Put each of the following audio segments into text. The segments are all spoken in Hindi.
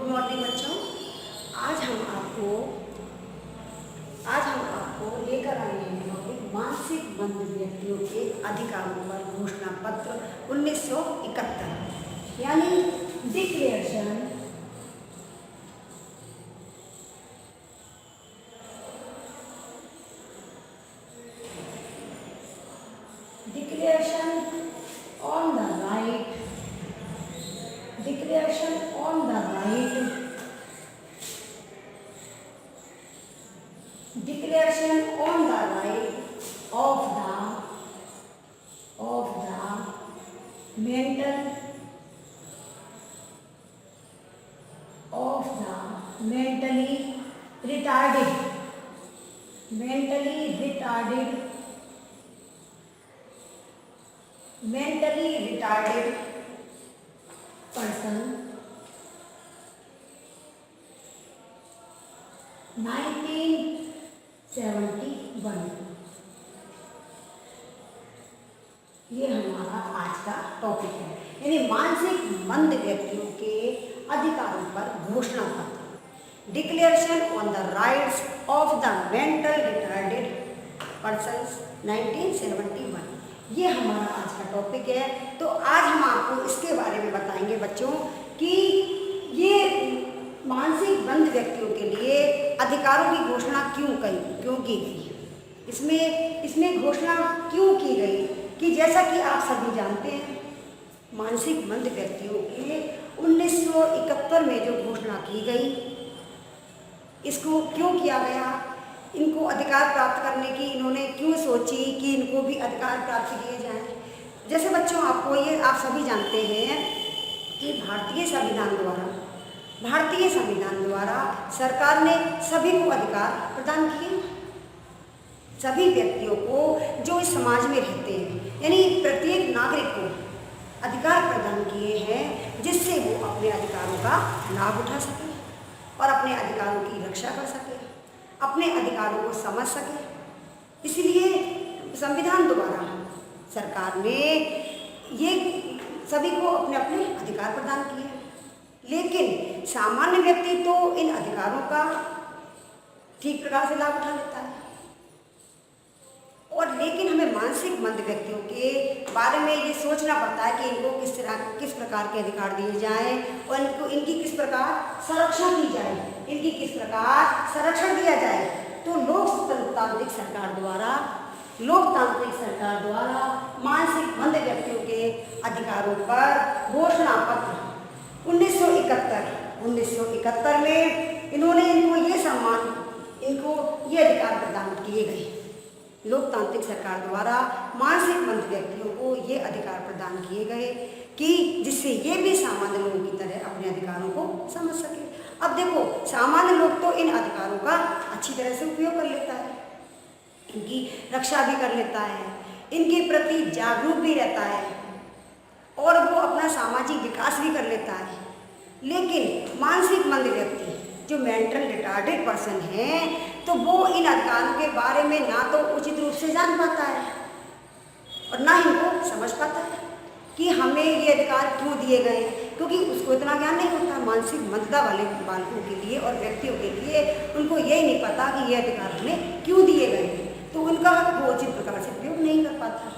मॉर्निंग बच्चों। आज हम आपको लेकर आए हैं टॉपिक मानसिक मंद व्यक्तियों के अधिकारों पर घोषणा पत्र 1971 यानी declaration on the right of the mentally retarded person 1971। ये हमारा आज का टॉपिक है, यानी मानसिक मंद व्यक्तियों के अधिकारों पर घोषणा पत्र, declaration on the rights of the mental retarded persons 1971। ये हमारा आज का टॉपिक है। तो आज हम आपको इसके बारे में बताएंगे बच्चों कि ये मानसिक मंद व्यक्तियों के लिए अधिकारों की घोषणा क्यों की गई, इसमें घोषणा क्यों की गई कि जैसा कि आप सभी जानते हैं मानसिक मंद व्यक्तियों के 1971 में जो घोषणा की गई, इसको क्यों किया गया, इनको अधिकार प्राप्त करने की इन्होंने क्यों सोची कि इनको भी अधिकार प्राप्त किए जाएं। जैसे बच्चों आपको ये आप सभी जानते हैं कि भारतीय संविधान द्वारा सरकार ने सभी को अधिकार प्रदान किए, सभी व्यक्तियों को जो इस समाज में रहते हैं, यानी प्रत्येक नागरिक को अधिकार प्रदान किए हैं जिससे वो अपने अधिकारों का लाभ उठा सके और अपने अधिकारों की रक्षा कर सके, अपने अधिकारों को समझ सके। इसलिए संविधान द्वारा सरकार ने ये सभी को अपने अपने अधिकार प्रदान किए, लेकिन सामान्य व्यक्ति तो इन अधिकारों का ठीक प्रकार से लाभ उठा लेता है, और लेकिन हमें मानसिक मंद व्यक्तियों के बारे में ये सोचना पड़ता है कि इनको किस प्रकार के अधिकार दिए जाएं और इनकी किस प्रकार संरक्षण की जाए, इनकी किस प्रकार संरक्षण दिया जाए। तो लोकतांत्रिक सरकार द्वारा मानसिक मंद व्यक्तियों के अधिकारों पर घोषणा पत्र 1971 में इनको ये अधिकार प्रदान किए गए। लोकतांत्रिक सरकार द्वारा मानसिक मंद व्यक्तियों को ये अधिकार प्रदान किए गए कि जिससे ये भी सामान्य लोगों की तरह अपने अधिकारों को समझ सके। अब देखो, सामान्य लोग तो इन अधिकारों का अच्छी तरह से उपयोग कर लेता है, इनकी रक्षा भी कर लेता है, इनके प्रति जागरूक भी रहता है और वो अपना सामाजिक विकास भी कर लेता है। लेकिन मानसिक मंद व्यक्ति जो मेंटल रिटार्डेड पर्सन हैं, तो वो इन अधिकारों के बारे में ना तो उचित रूप से जान पाता है और ना ही इनको समझ पाता है कि हमें ये अधिकार क्यों दिए गए, क्योंकि उसको इतना ज्ञान नहीं होता। मानसिक मंदता वाले बालकों के लिए और व्यक्तियों के लिए उनको यही नहीं पता कि ये अधिकार हमें क्यों दिए गए, तो उनका वो उचित प्रकार से उपयोग नहीं कर पाता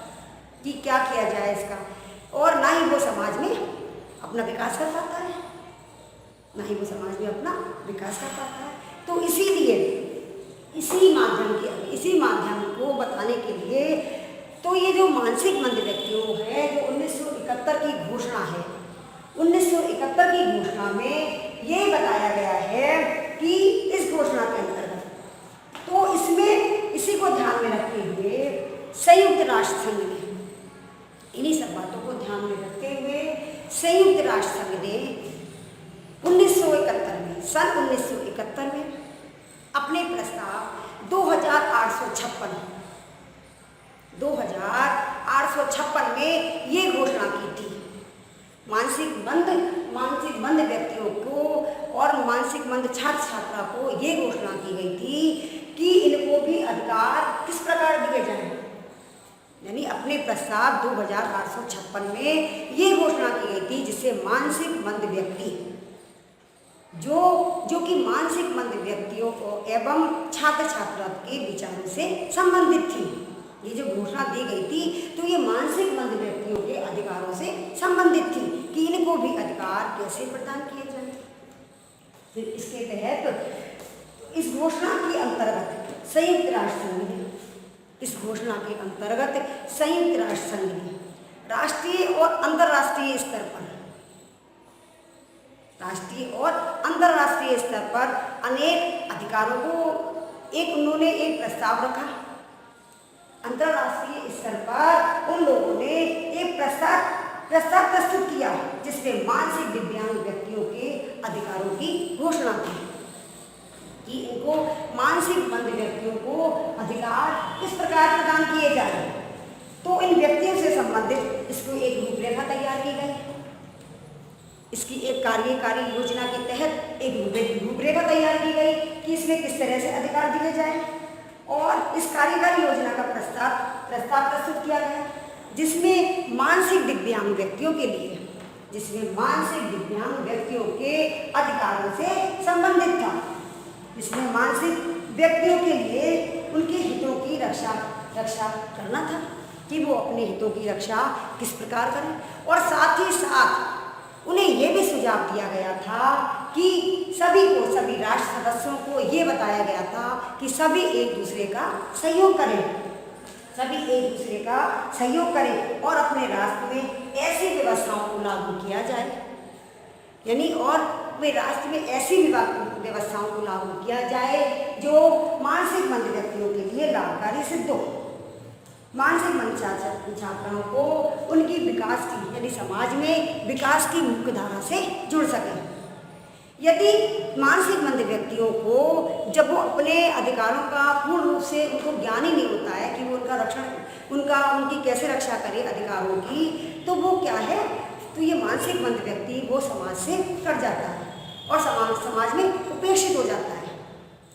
कि क्या किया जाए इसका, और ना ही वो समाज में अपना विकास कर पाता है, तो इसीलिए इसी माध्यम को बताने के लिए तो ये जो मानसिक मंद व्यक्तियों है, जो 1971 की घोषणा है, 1971 की घोषणा में ये बताया गया है कि इस घोषणा के अंतर्गत तो इसी को ध्यान में रखते हुए संयुक्त राष्ट्र संघ ने, इन्हीं सब बातों को ध्यान में रखते हुए संयुक्त राष्ट्र संघ ने 1971 में अपने प्रस्ताव 2856 में ये घोषणा की थी। मानसिक मंद व्यक्तियों को और मानसिक मंद छात्र छात्रा को ये घोषणा की गई थी कि इनको भी अधिकार किस प्रकार दिए जाएं, यानी अपने प्रस्ताव 2856 में ये घोषणा की गई थी जिससे मानसिक मंद व्यक्ति जो कि मानसिक मंद व्यक्तियों को एवं छात्र छात्रा के विचारों से संबंधित थी। ये जो घोषणा दी गई थी तो ये मानसिक मंद व्यक्तियों के अधिकारों से संबंधित थी कि इनको भी अधिकार कैसे प्रदान किए जाए। फिर इसके तहत इस घोषणा के अंतर्गत संयुक्त राष्ट्र संघ ने संयुक्त राष्ट्र संघ ने राष्ट्रीय और अंतर्राष्ट्रीय स्तर पर अनेक अधिकारों को उन्होंने एक प्रस्ताव रखा। अंतर्राष्ट्रीय स्तर पर उन लोगों ने एक प्रस्ताव प्रस्तुत किया जिसमें मानसिक दिव्यांग व्यक्तियों के अधिकारों की घोषणा की कि इनको मानसिक मंद व्यक्तियों को अधिकार किस प्रकार प्रदान किए जाए। तो इन व्यक्तियों से संबंधित इसको एक रूपरेखा तैयार की गई। इसकी एक कार्यकारी योजना के तहत एक रूपरेखा तैयार की गई कि इसमें किस तरह से अधिकार दिए जाए और इस कार्यकारी योजना का प्रस्ताव प्रस्तुत किया गया जिसमें मानसिक दिव्यांग व्यक्तियों के अधिकारों से संबंधित था। इसमें मानसिक व्यक्तियों के लिए उनके हितों की रक्षा करना था कि वो अपने हितों की रक्षा किस प्रकार करें और साथ ही साथ उन्हें ये भी सुझाव दिया गया था कि सभी राष्ट्र सदस्यों को ये बताया गया था कि सभी एक दूसरे का सहयोग करें और अपने राष्ट्र में ऐसी व्यवस्थाओं को लागू किया जाए और वे राष्ट्र में ऐसी व्यवस्थाओं को लागू किया जाए जो मानसिक मंद व्यक्तियों के लिए लाभकारी सिद्ध हो। मानसिक मंद छात्राओं को उनकी विकास की समाज में विकास की मुख्य धारा से जुड़ सके। यदि मानसिक मंद व्यक्तियों को जब वो अपने अधिकारों का पूर्ण रूप से उनको ज्ञान ही नहीं होता है कि वो उनकी कैसे रक्षा करे अधिकारों की, तो वो क्या है, तो ये मानसिक मंद व्यक्ति वो समाज से कट जाता है और समाज में उपेक्षित हो जाता है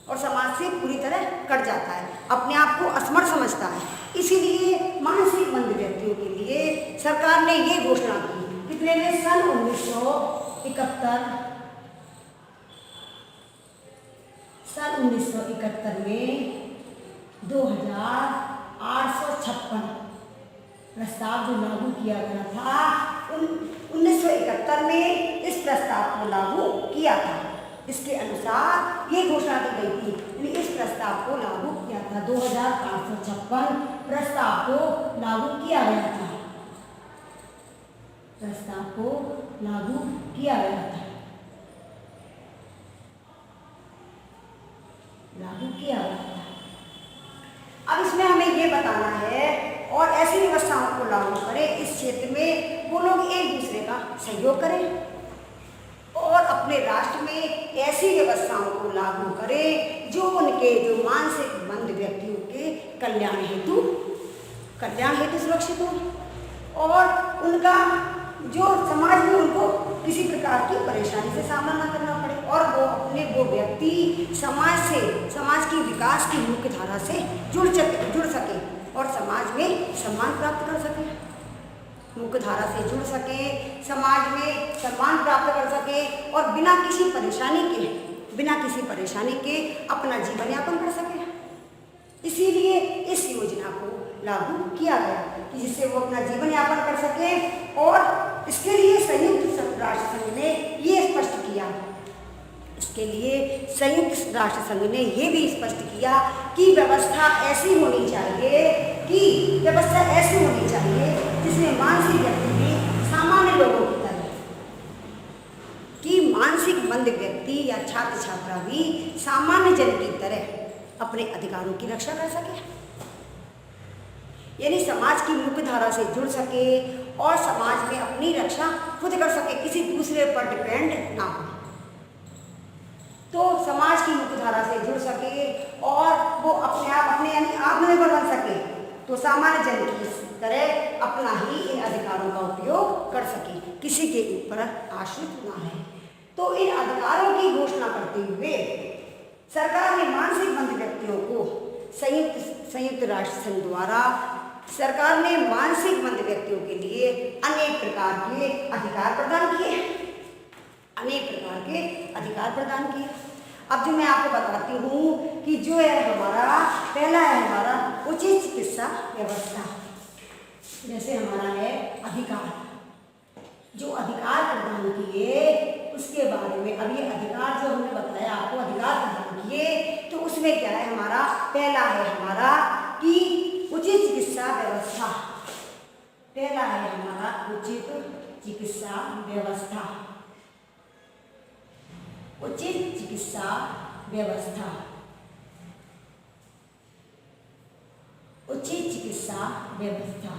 और समाज से पूरी तरह कट जाता है, अपने आप को असमर्थ समझता है। इसीलिए मानसिक मंद व्यक्तियों के लिए सरकार ने ये घोषणा की कितने में सन 1971 में 2856 प्रस्ताव जो लागू किया गया था 1971 में इस प्रस्ताव को लागू किया था। इसके अनुसार ये घोषणा की गई थी, इस प्रस्ताव को लागू किया था। 2856 प्रस्ताव को लागू किया गया था। अब इसमें हमें ये बताना है और ऐसी व्यवस्थाओं को लागू करें इस क्षेत्र में वो लोग एक दूसरे का सहयोग करें और अपने राष्ट्र में ऐसी व्यवस्थाओं को लागू करें जो मानसिक मंद व्यक्तियों के कल्याण हेतु सुरक्षित हो और उनका जो समाज में उनको किसी प्रकार की परेशानी से सामना न करना पड़े और वो व्यक्ति समाज की विकास की मुख्य धारा से जुड़ सके और समाज में सम्मान प्राप्त कर सके, मुख्य धारा से जुड़ सके, समाज में सम्मान प्राप्त कर सके और बिना किसी परेशानी के अपना जीवन यापन कर सके। इसीलिए इस योजना को लागू किया गया कि जिससे वो अपना जीवन यापन कर सके और इसके लिए संयुक्त राष्ट्र संघ ने ये स्पष्ट किया भी स्पष्ट किया कि व्यवस्था ऐसी होनी चाहिए जिसमें मानसिक व्यक्ति भी सामान्य लोगों की तरह कि मानसिक मंद व्यक्ति या छात्र छात्रा भी सामान्य जन की तरह अपने अधिकारों की रक्षा कर सके, यानी समाज की मुख्य धारा से जुड़ सके और समाज में अपनी रक्षा खुद कर सके, किसी दूसरे पर डिपेंड ना हो। तो समाज की मुख्य धारा से जुड़ सके और वो अपने आत्मनिर्भर बन सके, तो सामान्य जन की तरह अपना ही इन अधिकारों का उपयोग कर सके, किसी के ऊपर आश्रित ना है। तो इन अधिकारों की घोषणा करते हुए सरकार ने मानसिक मंद व्यक्तियों को संयुक्त राष्ट्र संघ द्वारा सरकार ने मानसिक मंद व्यक्तियों के लिए अनेक प्रकार के अधिकार प्रदान किए। अनेक प्रकार के अधिकार प्रदान किए। अब जो मैं आपको बताती हूँ कि जो है हमारा पहला है हमारा उचित चिकित्सा व्यवस्था। जैसे हमारा है अधिकार, जो अधिकार प्रदान किए उसके बारे में, अब ये अधिकार जो हमने बताया आपको अधिकार प्रदान किए, तो उसमें क्या है हमारा पहला है हमारा कि उचित चिकित्सा व्यवस्था। पहला है हमारा उचित चिकित्सा व्यवस्था। उचित चिकित्सा व्यवस्था, उचित चिकित्सा व्यवस्था,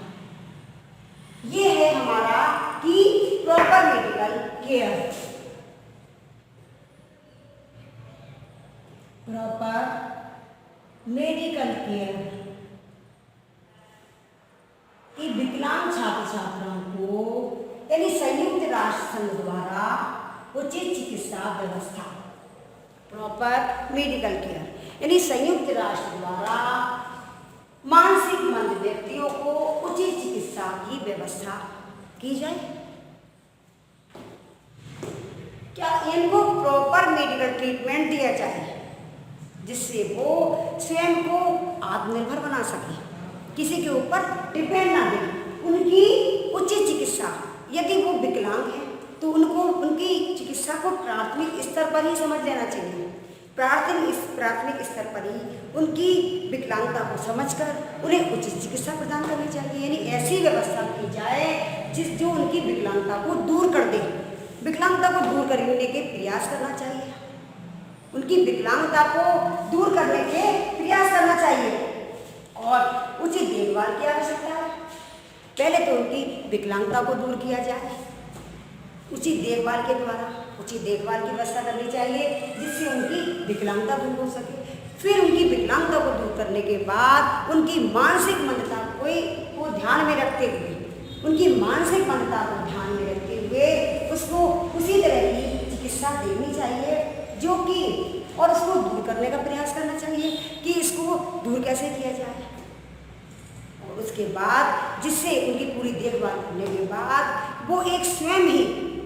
ये है हमारा कि proper medical care. Proper medical care कि विकलांग छात्र छात्राओं को यानी संयुक्त राष्ट्र संघ द्वारा उचित चिकित्सा व्यवस्था, प्रॉपर मेडिकल केयर यानी संयुक्त राष्ट्र द्वारा मानसिक मंद व्यक्तियों को उचित चिकित्सा की व्यवस्था की जाए। क्या इनको प्रॉपर मेडिकल ट्रीटमेंट दिया जाए जिससे वो स्वयं को आत्मनिर्भर बना सके, किसी के ऊपर डिपेंड ना दे। उनकी उचित चिकित्सा, यदि वो विकलांग है तो उनको उनकी चिकित्सा को प्राथमिक स्तर पर ही समझ लेना चाहिए। प्राथमिक स्तर पर ही उनकी विकलांगता को समझकर उन्हें उचित चिकित्सा प्रदान करनी चाहिए। यानी ऐसी व्यवस्था की जाए जो उनकी विकलांगता को दूर कर दे। विकलांगता को दूर करने के प्रयास करना चाहिए, उनकी विकलांगता को दूर करने के प्रयास करना चाहिए और उचित देखभाल की आवश्यकता है। पहले तो उनकी विकलांगता को दूर किया जाए उचित देखभाल के द्वारा। उचित देखभाल की व्यवस्था करनी चाहिए जिससे उनकी विकलांगता दूर हो सके। फिर उनकी विकलांगता को दूर करने के बाद उनकी मानसिक मंदता को ध्यान में रखते हुए, उनकी मानसिक मंदता को ध्यान में रखते हुए उसको उसी तरह की चिकित्सा देनी चाहिए जो कि, और उसको दूर करने का प्रयास करना चाहिए कि इसको दूर कैसे किया जाए। और उसके बाद जिससे उनकी पूरी देखभाल करने के बाद वो एक स्वयं ही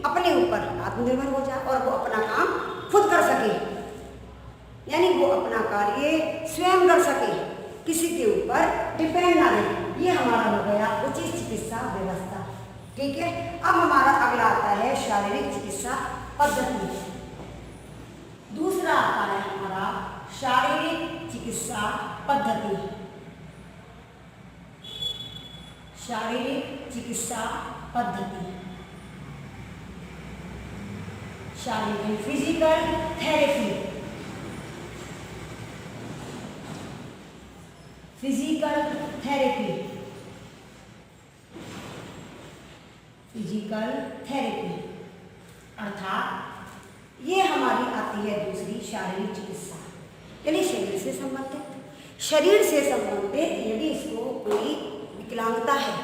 अपने ऊपर आत्मनिर्भर हो जाए और वो अपना काम खुद कर सके, यानी वो अपना कार्य स्वयं कर सके, किसी के ऊपर डिपेंड ना रहे। ये हमारा हो गया उचित चिकित्सा व्यवस्था। ठीक है, अब हमारा अगला आता है शारीरिक चिकित्सा पद्धति। दूसरा आता है हमारा शारीरिक चिकित्सा पद्धति। शारीरिक चिकित्सा पद्धति, शारीरिक physical therapy. Physical therapy, physical therapy अर्थात ये हमारी आती है दूसरी शारीरिक चिकित्सा, यानी शरीर से संबंधित। शरीर से संबंधित यदि इसको कोई विकलांगता है,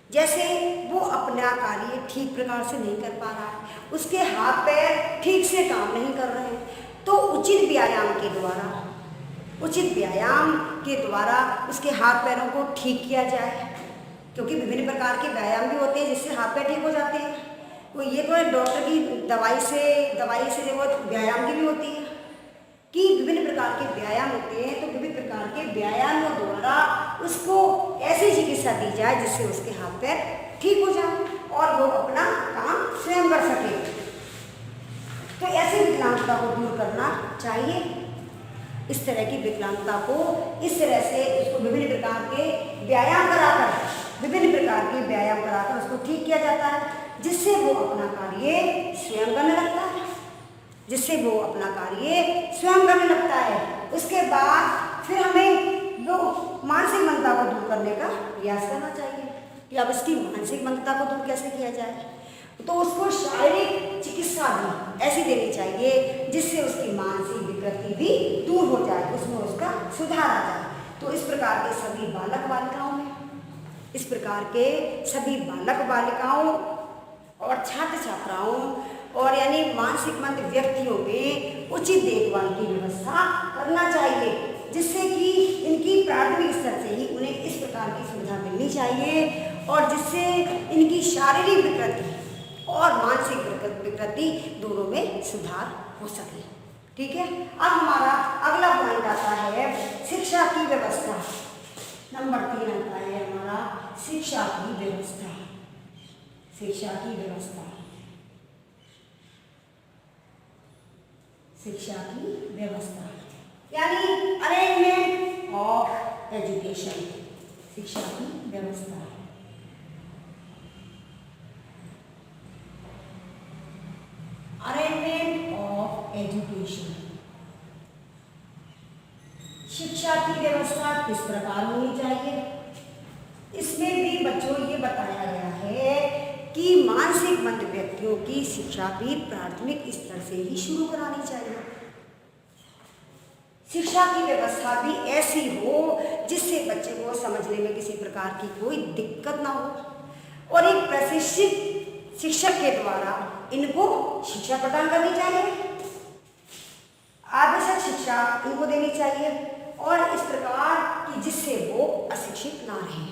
जैसे वो अपना कार्य ठीक प्रकार से नहीं कर पा रहा है, उसके हाथ पैर ठीक से काम नहीं कर रहे हैं, तो उचित व्यायाम के द्वारा उसके हाथ पैरों को ठीक किया जाए। क्योंकि विभिन्न प्रकार के व्यायाम भी होते हैं जिससे हाथ पैर ठीक हो जाते हैं। तो ये तो है डॉक्टर की दवाई से जरूरत व्यायाम की भी होती है कि विभिन्न प्रकार के व्यायाम होते हैं, तो विभिन्न प्रकार के व्यायामों द्वारा उसको ऐसी चिकित्सा दी जाए जिससे उसके हाथ पैर ठीक हो जाए और वो अपना काम स्वयं कर सके। तो ऐसी विकलांगता को दूर करना चाहिए। इस तरह की विकलांगता को इस तरह से उसको विभिन्न प्रकार के व्यायाम कराकर उसको ठीक किया जाता है, जिससे वो अपना कार्य स्वयं करने लगता है। उसके बाद फिर हमें वो मानसिक मंदता को दूर करने का प्रयास करना चाहिए कि अब इसकी मानसिक मंदता को दूर कैसे किया जाए। तो उसको शारीरिक चिकित्सा भी ऐसी देनी चाहिए जिससे उसकी मानसिक विकृति भी दूर हो जाए, उसमें उसका सुधार आ जाए। तो इस प्रकार के सभी बालक बालिकाओं और छात्र छात्राओं और यानी मानसिक मंद व्यक्तियों में उचित देखभाल की व्यवस्था करना चाहिए, जिससे कि इनकी प्राथमिक स्तर से ही उन्हें इस प्रकार की सुविधा मिलनी चाहिए और जिससे इनकी शारीरिक विकृति और मानसिक विकृति दोनों में सुधार हो सके। ठीक है, अब हमारा अगला पॉइंट आता है शिक्षा की व्यवस्था। नंबर 3 आता है हमारा शिक्षा की व्यवस्था। शिक्षा की व्यवस्था, शिक्षा की व्यवस्था यानी अरेंजमेंट ऑफ एजुकेशन। शिक्षा की व्यवस्था, अरेंजमेंट ऑफ एजुकेशन। शिक्षा की व्यवस्था किस प्रकार होनी चाहिए? इसमें भी बच्चों ये बताया गया है कि मानसिक मंद व्यक्तियों की शिक्षा भी प्राथमिक स्तर से ही शुरू करानी चाहिए। शिक्षा की व्यवस्था भी ऐसी हो जिससे बच्चे को समझने में किसी प्रकार की कोई दिक्कत ना हो और एक प्रशिक्षित शिक्षक के द्वारा इनको शिक्षा प्रदान करनी चाहिए, आवश्यक शिक्षा इनको देनी चाहिए और इस प्रकार की जिससे वो अशिक्षित ना रहे,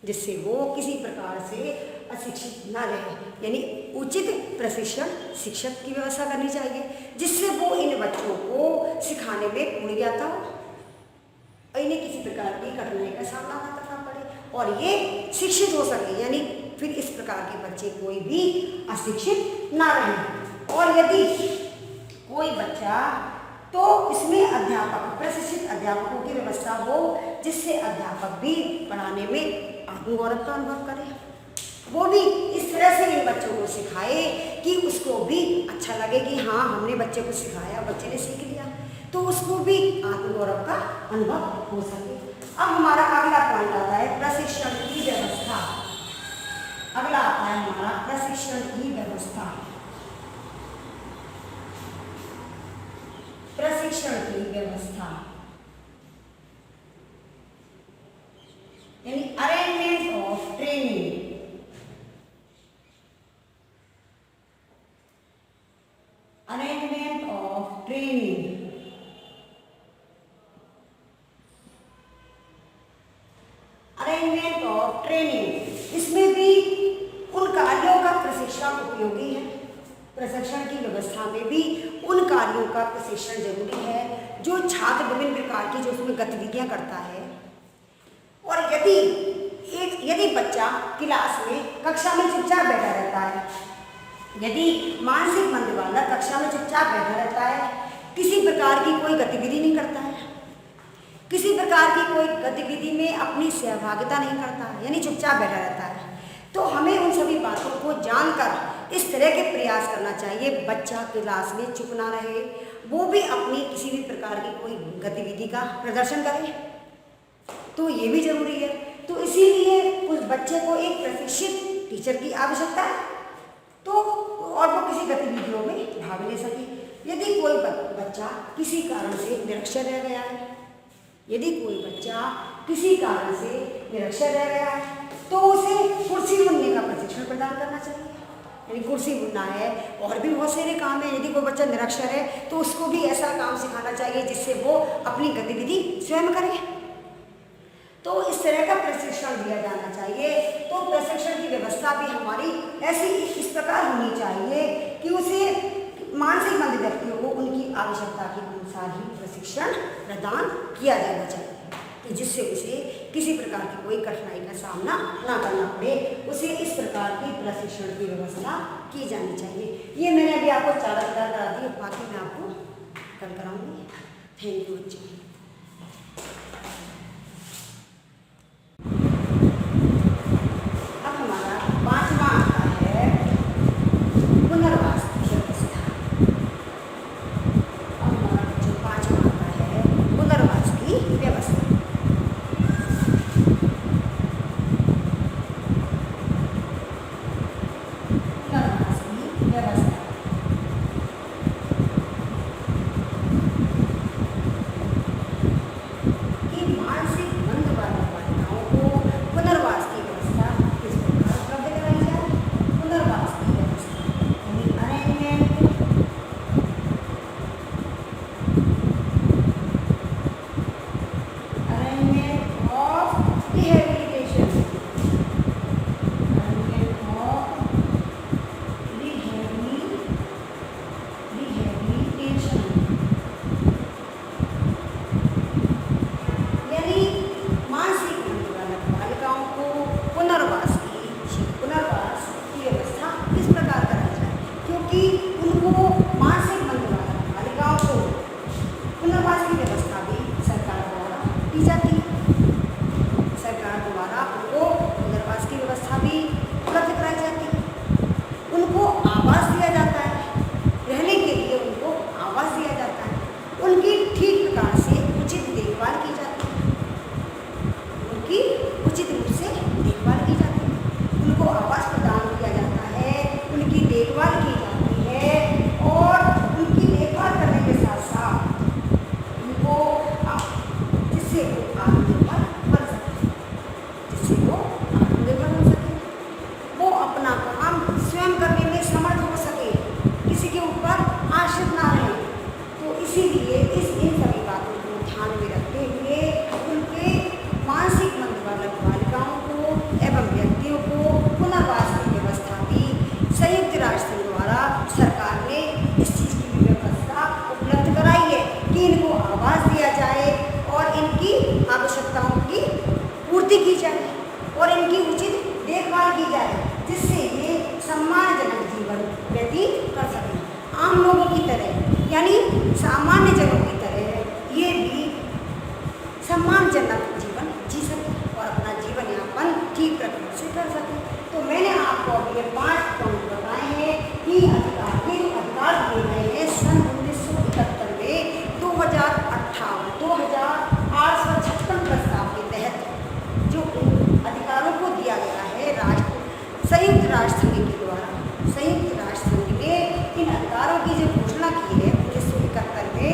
जिससे वो किसी प्रकार से अशिक्षित ना रहे, यानी उचित प्रशिक्षण शिक्षक की व्यवस्था करनी चाहिए जिससे वो इन बच्चों को सिखाने में पूरी आता हो और इन्हें किसी प्रकार की कठिनाई का सामना ना करना पड़े और ये शिक्षित हो सके, यानी फिर इस प्रकार के बच्चे कोई भी अशिक्षित ना रहे। और यदि कोई बच्चा तो इसमें अध्यापक, प्रशिक्षित अध्यापकों की व्यवस्था हो जिससे अध्यापक भी पढ़ाने में आत्मगौरव का अनुभव करे, वो भी इस तरह से इन बच्चों को सिखाए कि उसको भी अच्छा लगे कि हाँ हमने बच्चे को सिखाया, बच्चे ने सीख लिया, तो उसको भी आत्मगौरव का अनुभव हो सके। अब हमारा अगला पॉइंट आता है प्रशिक्षण की व्यवस्था। अगला आता है हमारा प्रशिक्षण की व्यवस्था। प्रशिक्षण की व्यवस्था यानी arrangement of training. Arrangement of training, arrangement of training, इसमें भी उन कार्यों का प्रशिक्षण उपयोगी है। प्रशिक्षण की व्यवस्था में भी उन कार्यों का प्रशिक्षण जरूरी है जो छात्र विभिन्न प्रकार की जो उसमें गतिविधियां करता है। और यदि बच्चा क्लास में कक्षा में चुपचाप बैठा रहता है, यदि मानसिक मंद वाला कक्षा में चुपचाप बैठा रहता है, किसी प्रकार की कोई गतिविधि नहीं करता है, किसी प्रकार की कोई गतिविधि में अपनी सहभागिता नहीं करता है, यानी चुपचाप बैठा रहता है, तो हमें उन सभी बातों को जानकर इस तरह के प्रयास करना चाहिए बच्चा क्लास में चुप ना रहे, वो भी अपनी किसी भी प्रकार की कोई गतिविधि का प्रदर्शन करे, तो ये भी जरूरी है। तो इसीलिए उस बच्चे को एक प्रशिक्षित टीचर की आवश्यकता है तो और वो किसी गतिविधियों में भाग ले सके। यदि कोई बच्चा किसी कारण से निरक्षर रह गया है, यदि कोई बच्चा किसी कारण से निरक्षर रह गया है तो उसे कुर्सी बुनने का प्रशिक्षण प्रदान करना चाहिए, यानी कुर्सी बुनना है और भी बहुत सारे काम है। यदि कोई बच्चा निरक्षर है तो उसको भी ऐसा काम सिखाना चाहिए जिससे वो अपनी गतिविधि स्वयं करे, तो इस तरह का प्रशिक्षण दिया जाना चाहिए। तो प्रशिक्षण की व्यवस्था भी हमारी ऐसी इस प्रकार होनी चाहिए कि उसे मानसिक मंद व्यक्तियों को उनकी आवश्यकता के अनुसार ही प्रशिक्षण प्रदान किया जाना चाहिए कि जिससे उसे किसी प्रकार की कोई कठिनाई का सामना ना करना पड़े, उसे इस प्रकार की प्रशिक्षण की व्यवस्था की जानी चाहिए। ये मैंने अभी आपको 4 अधिकार करा दिए, बाकी मैं आपको कल कराऊंगी। थैंक यू बच्चों। अब हमारा 5वां आता है पुनर्वास की व्यवस्था। अब हमारा बच्चों 5वां आता है पुनर्वास की व्यवस्था। पुनर्वास की व्यवस्था कि इसीलिए इन सभी बातों को ध्यान में रखते हुए उनके मानसिक मंद बालिकाओं को एवं व्यक्तियों को पुनर्वास की व्यवस्था भी संयुक्त राष्ट्र संघ द्वारा सरकार ने इस चीज़ की भी व्यवस्था उपलब्ध कराई है कि इनको आवास दिया जाए और इनकी आवश्यकताओं की पूर्ति की जाए और इनकी उचित देखभाल की जाए, जिससे ये सम्मानजनक जीवन व्यतीत कर सकें। आम लोगों की तरह यानी सामान्य जनों की तरह ये भी सम्मानजनक जीवन जी सके और अपना जीवन यापन ठीक प्रकार से कर सके। तो मैंने आपको अब ये 5 पॉइंट बताए हैं कि अधिकार दिए गए हैं सन 1971 में 2856 प्रस्ताव के तहत जो अधिकारों को दिया गया है संयुक्त राष्ट्र संघ के द्वारा। संयुक्त राष्ट्र संघ ने इन अधिकारों की जो घोषणा की है 1971 में,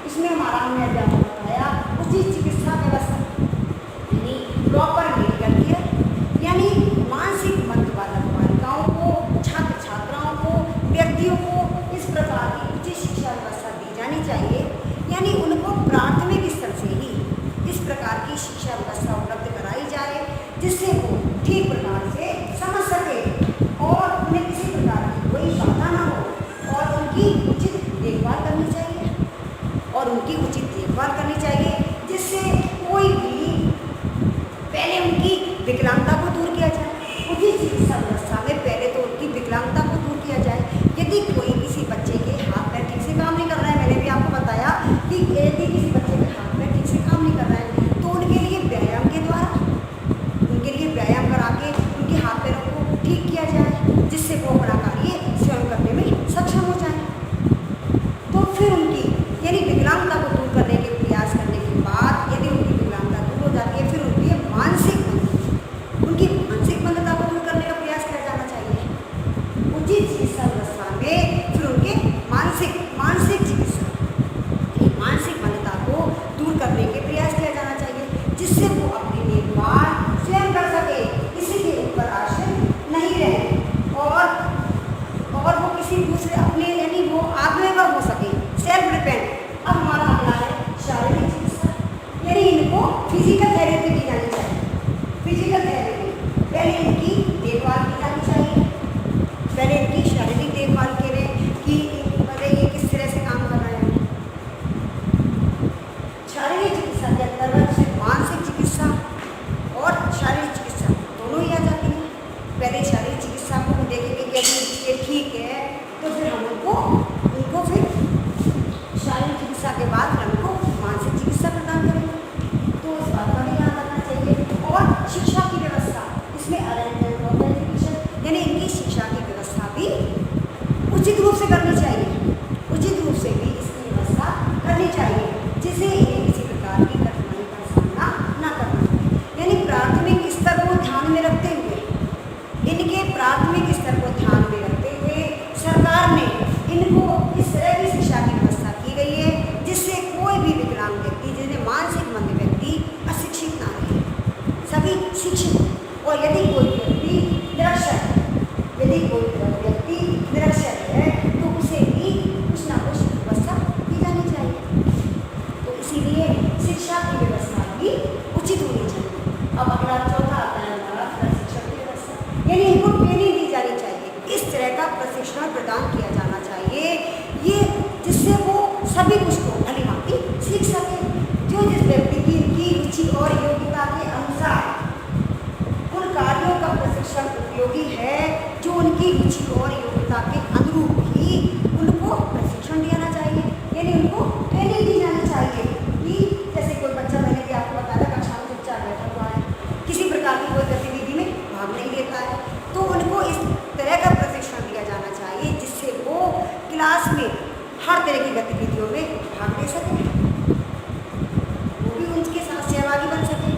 इसमें हमने अध्यापन बताया उचित चिकित्सा व्यवस्था यानी प्रॉपर मेडिकल केयर, यानी मानसिक मंद बालिकाओं को, छात्र छात्राओं को, व्यक्तियों को इस प्रकार की उचित शिक्षा व्यवस्था दी जानी चाहिए, यानी उनको प्राथमिक स्तर से ही इस प्रकार की शिक्षा व्यवस्था उपलब्ध कराई जाए, जिससे वो ठीक प्रकार से समझ सके और उन्हें किसी प्रकार की कोई बाधा ना हो और उनकी उचित देखभाल करनी चाहिए जिससे कोई भी पहले उनकी विकलांगता को दूर किया जाए। उचित चिकित्सा व्यवस्था में पहले तो उनकी विकलांगता को दूर किया जाए। यदि कोई किसी बच्चे के हाथ पैर ठीक से काम नहीं कर रहा है, मैंने भी आपको बताया कि यदि किसी बच्चे के हाथ पैर ठीक से काम नहीं कर रहा है तो उनके लिए व्यायाम के द्वारा व्यायाम करा के उनके हाथ पैरों को ठीक किया जाए, जिससे वो अपना कार्य स्वयं करने में सक्षम हो जाए। तो फिर उनकी यानी विकलांगता को दूर करने के प्रयास करने के बाद यदि उनकी विकलांगता दूर हो जाती है, फिर उनकी मानसिक मंदता को दूर करने का प्रयास किया जाना चाहिए। उचित चिकित्सा व्यवस्था में फिर उनके मानसिक मंदता को दूर करने के प्रयास किया जाना चाहिए, जिससे वो अपनी देखभाल स्वयं कर सके, किसी के ऊपर आश्रित नहीं रहे और वो किसी दूसरे अपने यानी वो आत्मनिर्भर हो सके, सेल्फ डिपेंड। अब हमारा अगला है शारीरिक चिकित्सा, यानी इनको फिजिकल थेरेपी दी जानी चाहिए। फिजिकल थेरेपी पहले इनकी देखभाल की जानी चाहिए, पहले इनकी शारीरिक देखभाल करें कि ये किस तरह से काम कर रहे हैं। शारीरिक चिकित्सा के अंतर्गत सिर्फ मानसिक चिकित्सा और शारीरिक चिकित्सा दोनों ही आ जाती है। पहले शारीरिक चिकित्सा को हम देखेंगे कि यदि ये ठीक है तो फिर हम उनको फिर शारीरिक चिकित्सा के बाद हम उनको मानसिक चिकित्सा प्रदान करेंगे। तो इस बात का भी ध्यान रखना चाहिए। और शिक्षा की व्यवस्था, इसमें अरेंजमेंट ऑफ एजुकेशन यानी इनकी शिक्षा की व्यवस्था भी उचित रूप से करनी चाहिए, उचित रूप से भी इसकी व्यवस्था करनी चाहिए, जिससे इन्हें किसी प्रकार की कठिनाई का सामना न करना पड़े। यानी प्राथमिक स्तर को ध्यान में रखते हुए सरकार ने इनको इस तरह की शिक्षा की व्यवस्था की गई है, जिससे कोई भी विकलांग व्यक्ति, जिन्हें मानसिक मंद व्यक्ति अशिक्षित ना रहे, सभी शिक्षित। और यदि कोई व्यक्ति निरक्षर है तो उसे भी कुछ ना कुछ व्यवस्था दी जानी चाहिए। तो इसीलिए शिक्षा की व्यवस्था भी उचित होनी चाहिए। अब अगला चौथा आता है हमारा प्रशिक्षण की व्यवस्था, यानी इनको ट्रेनिंग दी जानी चाहिए, इस तरह का प्रशिक्षण प्रदान किया जाना चाहिए ये जिससे वो सभी कुछ को भली भांति सीख सके। जो जिस व्यक्ति की रुचि और योग्यता के अनुसार उन कार्यों का प्रशिक्षण उपयोगी है, जो उनकी रुचि और योग्यता के अनुरूप ही उनको प्रशिक्षण देना चाहिए, यानी उनको ट्रेनिंग दी जानी चाहिए। कि जैसे कोई बच्चा, मैंने भी आपको बताया कक्षा में चुपचाप बैठा हुआ है, किसी प्रकार की कोई गतिविधि में भाग नहीं लेता है, तो उनको इस तरह का प्रशिक्षण दिया जाना चाहिए जिससे वो क्लास में हर तरह की गतिविधियों में भाग ले सके, वो भी उनके साथ सहभागी बन सके।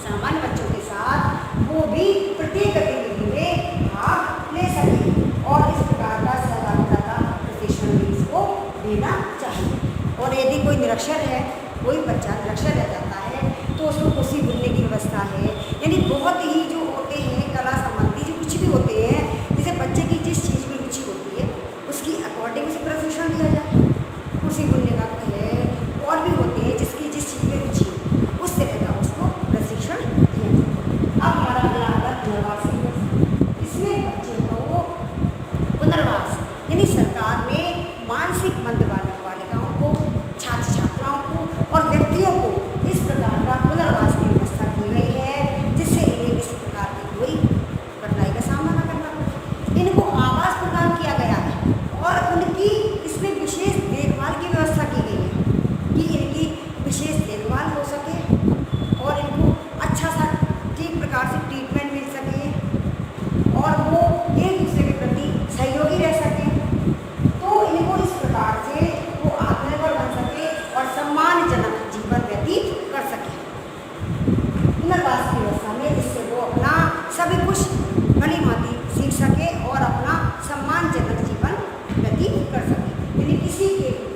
सामान्य बच्चों के साथ वो भी प्रत्येक गतिविधि में भाग ले सके और इस प्रकार का सहभागिता का प्रशिक्षण भी इसको देना चाहिए। और यदि कोई निरक्षर है, कोई बच्चा निरक्षर रह जाता है तो उसको कुर्सी बुनने की व्यवस्था है, यानी बहुत ही जो होते हैं कला संबंधी जो कुछ भी होते हैं, जैसे बच्चे की जिस चीज़ में रुचि होती है उसकी अकॉर्डिंग उसे प्रशिक्षण दिया जाए। कुर्सी बुनने का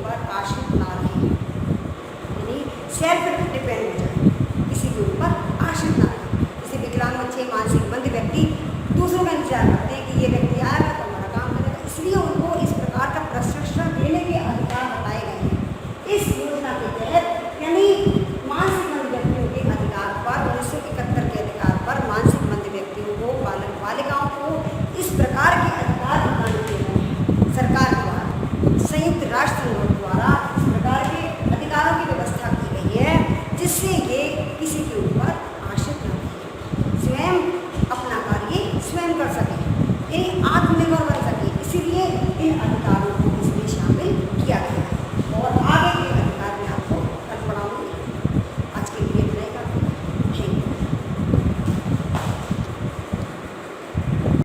ऊपर आश्रित ना रहे, यानी सेल्फ डिपेंड हो जाए, किसी के ऊपर आश्रित ना रहे। जैसे विकलांग बच्चे, मानसिक बंद व्यक्ति दूसरों का इंतजार करते हैं कि ये व्यक्ति आएगा